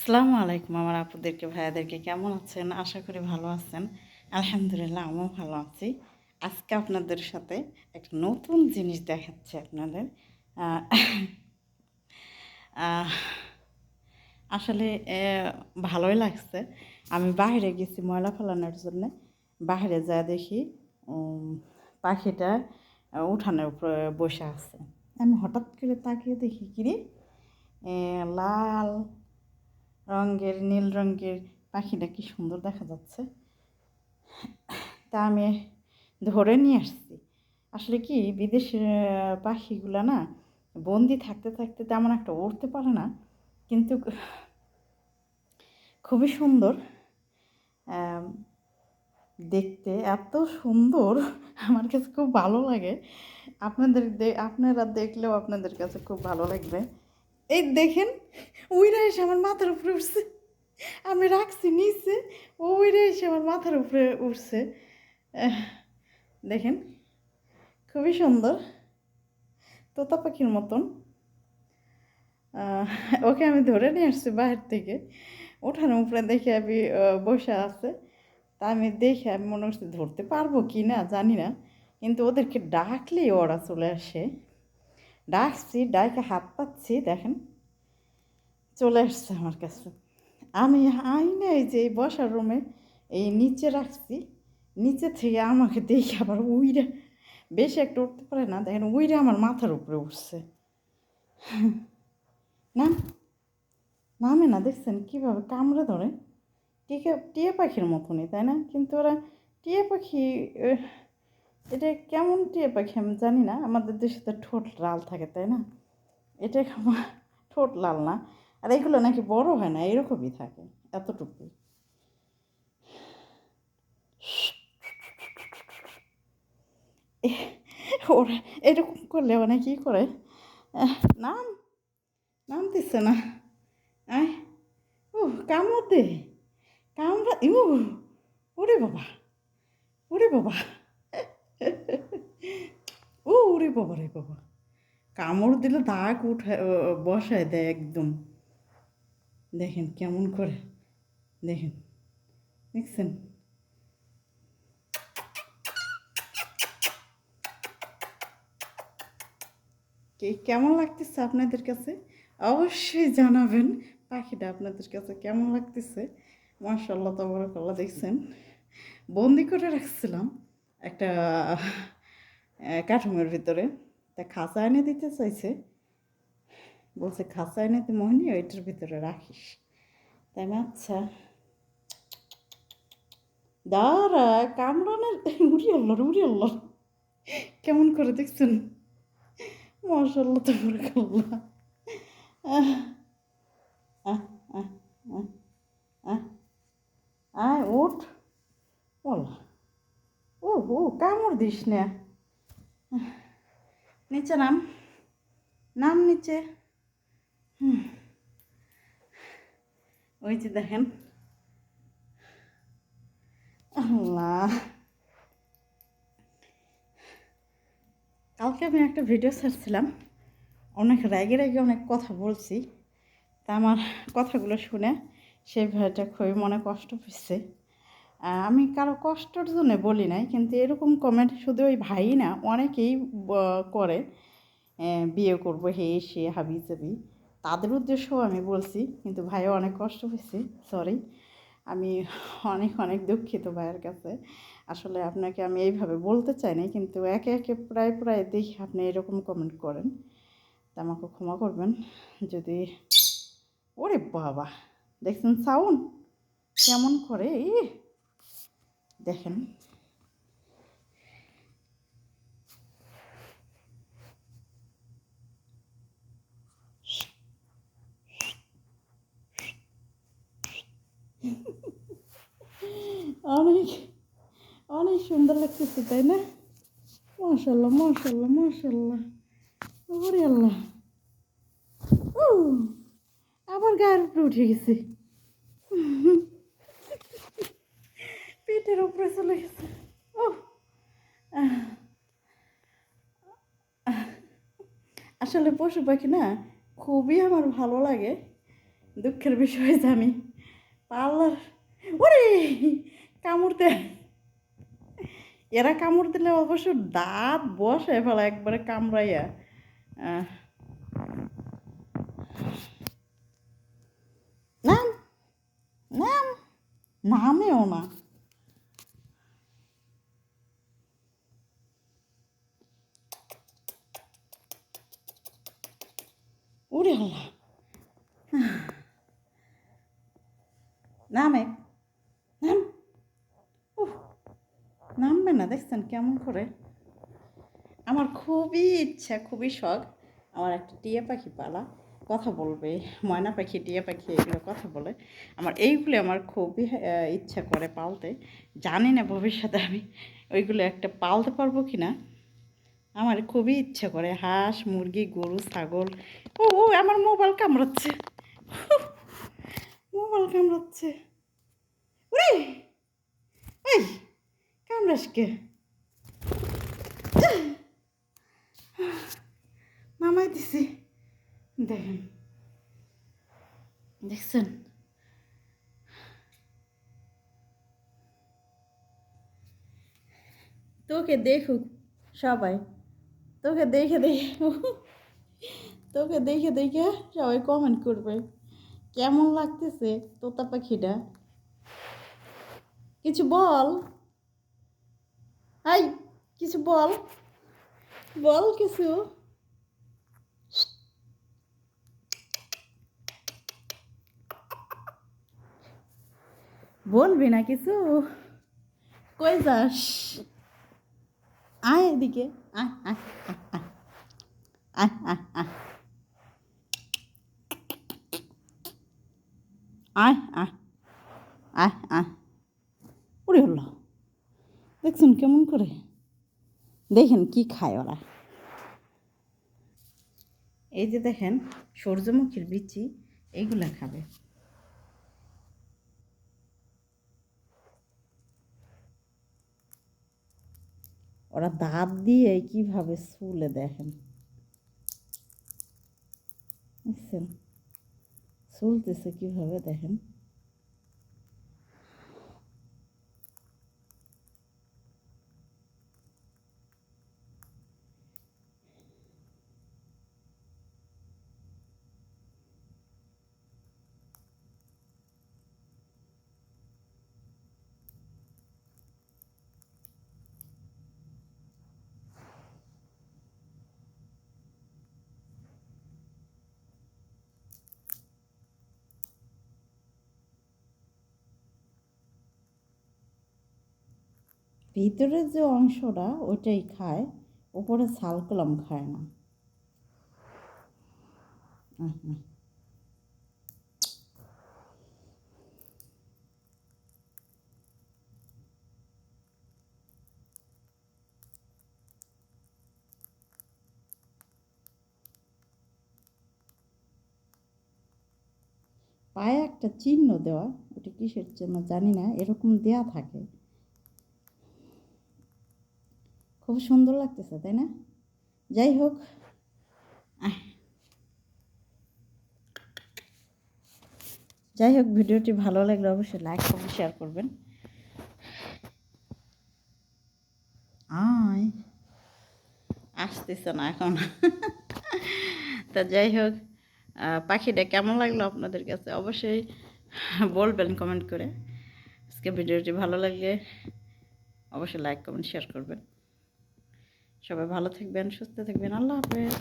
আসসালামু আলাইকুম আমার আপুদেরকে ভাইয়াদেরকে কেমন আছেন? আশা করি ভালো আছেন। আলহামদুলিল্লাহ আমিও ভালো আছি। আজকে আপনাদের সাথে একটা নতুন জিনিস দেখাচ্ছি আপনাদের। আ আহ আসলে ভালোই লাগছে। আমি বাহিরে গেছি ময়লা ফেলানোর জন্যে। বাহিরে যায়া দেখি উম পাখিটা উঠানের উপরে বইসা আছে। আমি হঠাৎ করে তাকিয়ে দেখি কিরে লাল রঙের নীল রঙের পাখিটা কি সুন্দর দেখা যাচ্ছে। তা আমি ধরে নিয়ে আসছি। আসলে কি বিদেশের পাখিগুলা না বন্দি থাকতে থাকতে তেমন একটা উড়তে পারে না, কিন্তু খুবই সুন্দর দেখতে, এত সুন্দর আমার কাছে খুব ভালো লাগে। আপনারা দেখলেও আপনাদের কাছে খুব ভালো লাগবে। এই দেখেন, উইরা এসে আমার মাথার উপরে উঠছে। আমি রাখছি নিচে, ও উইরা এসে আমার মাথার উপরে উঠছে। আহ, দেখেন, খুবই সুন্দর, তোতা পাখির মতন। ওকে আমি ধরে নিয়ে আসছি বাহির থেকে। ওঠানোর উপরে দেখে আমি বসে আছে। তা আমি দেখে আমি মনে করছি ধরতে পারবো কি না জানি না, কিন্তু ওদেরকে ডাকলেই ওরা চলে আসে। ডাকছি, ডাইকে হাত পাচ্ছি, দেখেন চলে আসছে আমার কাছে। আমি আইনা এই যে এই বসার রুমে এই নিচে রাখছি, নিচে থেকে আমাকে দেখে আবার উইরা, বেশি একটা উঠতে পারে না, দেখেন উইরা আমার মাথার উপরে উঠছে। না, নামে না, দেখছেন কীভাবে কামড়ে ধরে। টিয়া পাখির মতনই, তাই না? কিন্তু ওরা টিয়া পাখি, এটা কেমন টিয়া পাখি আমি জানি না। আমাদের দেশে তো ঠোঁট লাল থাকে, তাই না? এটা ঠোঁট লাল না। আর এগুলো নাকি বড় হয় না, এরকমই থাকে, এতটুকুই। ওরা এরকম করলে অনেকেই করে। আহ, নাম নাম দিচ্ছে না। আয়, ও কামড় দে, কামড়া, ওরে বাবা, ওরে বাবা, ওরে বাবা রে বাবা, কামড় দিলে দাগ উঠায়, বসায় দেয় একদম। দেখেন কেমন করে, দেখেন, দেখছেন? কেমন লাগতেছে আপনাদের কাছে? অবশ্যই জানাবেন পাখিটা আপনাদের কাছে কেমন লাগতেছে। মাশাআল্লাহ তাবারাকাল্লাহ, দেখছেন বন্দি করে রাখছিলাম একটা কাঠামোর ভিতরে। তা খাঁচা এনে দিতে চাইছে, বলছে খাঁচা এনে তুই মোহিনী ওইটার ভিতরে রাখিস। তাই না? আচ্ছা, দাঁড়া, কামড়ানোর উড়ি আল্লাহ, উড়ি আল্লাহ, কেমন করে দেখছেন? মাশাআল্লাহ তাবারাকাল্লাহ। আহ আহ আহ আহ আহ আয় ওঠ, বল, ও ও কামড় দিস না। নিচে নাম, নাম নিচে। ওই যে দেখেন, আল্লাহ, কালকে আমি একটা ভিডিও ছাড়ছিলাম, অনেক রেগে রেগে অনেক কথা বলছি। তা আমার কথাগুলো শুনে সেই ভাইটা খুবই মনে কষ্ট পেয়েছে। আমি কারো কষ্টের জন্য বলি নাই, কিন্তু এরকম কমেন্ট শুধু ওই ভাই না, অনেকেই করে। বিয়ে করবো হে সে হাবি জাবি, তাদের উদ্দেশ্যও আমি বলছি, কিন্তু ভাইও অনেক কষ্ট পেয়েছে। সরি, আমি অনেক অনেক দুঃখিত ভাইয়ের কাছে। আসলে আপনাকে আমি এইভাবে বলতে চাই না, কিন্তু একে একে প্রায় প্রায় দেখি আপনি এরকম কমেন্ট করেন। তা আমাকে ক্ষমা করবেন যদি। ওরে বাবা, দেখছেন সাউন্ড কেমন করে? দেখেন, অনেক অনেক সুন্দর লাগতেছে, তাই না? মাশাল্লাহ মাশাল্লাহ মাশাল্লাহ, ওরে আল্লাহ, ও আবার গায়ের উপরে উঠে গেছে, পেটের উপরে চলে গেছে। ও আসলে পশু পাখি না খুবই আমার ভালো লাগে। দুঃখের বিষয় যে আমি পার্লার ওরে কামড় দেয়, এরা কামড় দিলে অবশ্য দাঁত বসে ফেলা একবারে কামড়াইয়া। আহ, নাম নাম নামেও না। ওরে আল্লাহ, নামে নাম, উফ, নামবে না, দেখছেন কেমন করে। আমার খুবই ইচ্ছা, খুবই শখ আমার একটা টিয়া পাখি পালা, কথা বলবে, ময়না পাখি টিয়া পাখি এগুলো কথা বলে। এইগুলো আমার খুবই ইচ্ছা করে পালতে। জানি না ভবিষ্যতে আমি ওইগুলো একটা পালতে পারবো কি না। আমার খুবই ইচ্ছা করে হাঁস মুরগি গরু ছাগল। ও ও আমার মোবাইল কামড়াচ্ছে, মোবাইল কামড়াচ্ছে। ওরে এই কামড়াস কে? নামাই দিছি, দেখেন দেখছেন। তোকে দেখুক সবাই, তোকে দেখে দেখে তোকে দেখে দেখে সবাই কমেন্ট করবে কেমন লাগতেছে তোতা পাখিটা। কিছু বল, আই কিছু বল, বল কিছু। বলবি না কিছু? কই যাস? আয় এদিকে, আয় আয় আয় আয় আয় আয় আয় আয় আয়। ওরে হলো, দেখছেন কেমন করে, দেখেন কি খায় ওরা। এই যে দেখেন সূর্যমুখীর বিচি, এইগুলা খাবে। ওরা দাঁত দিয়ে কিভাবে চুলে দেখেন, বুঝছেন চুলতেছে কিভাবে দেখেন। ভিতরের যে অংশটা ওইটাই খায়, উপরে ছাল কলম খায় না। পায়ে একটা চিহ্ন দেওয়া, ওটা কিসের জন্য জানি না, এরকম দেয়া থাকে। খুব সুন্দর লাগতেছে তাই না? যাই হোক, যাই হোক ভিডিওটি ভালো লাগলে অবশ্যই লাইক করবেন, শেয়ার করবেন। আয় আসতেছে না এখন। তা যাই হোক, পাখিটা কেমন লাগলো আপনাদের কাছে অবশ্যই বলবেন কমেন্ট করে। আজকে ভিডিওটি ভালো লাগলে অবশ্যই লাইক কমেন্ট শেয়ার করবেন। সবাই ভালো থাকবেন, সুস্থ থাকবেন, আল্লাহ হাফেজ।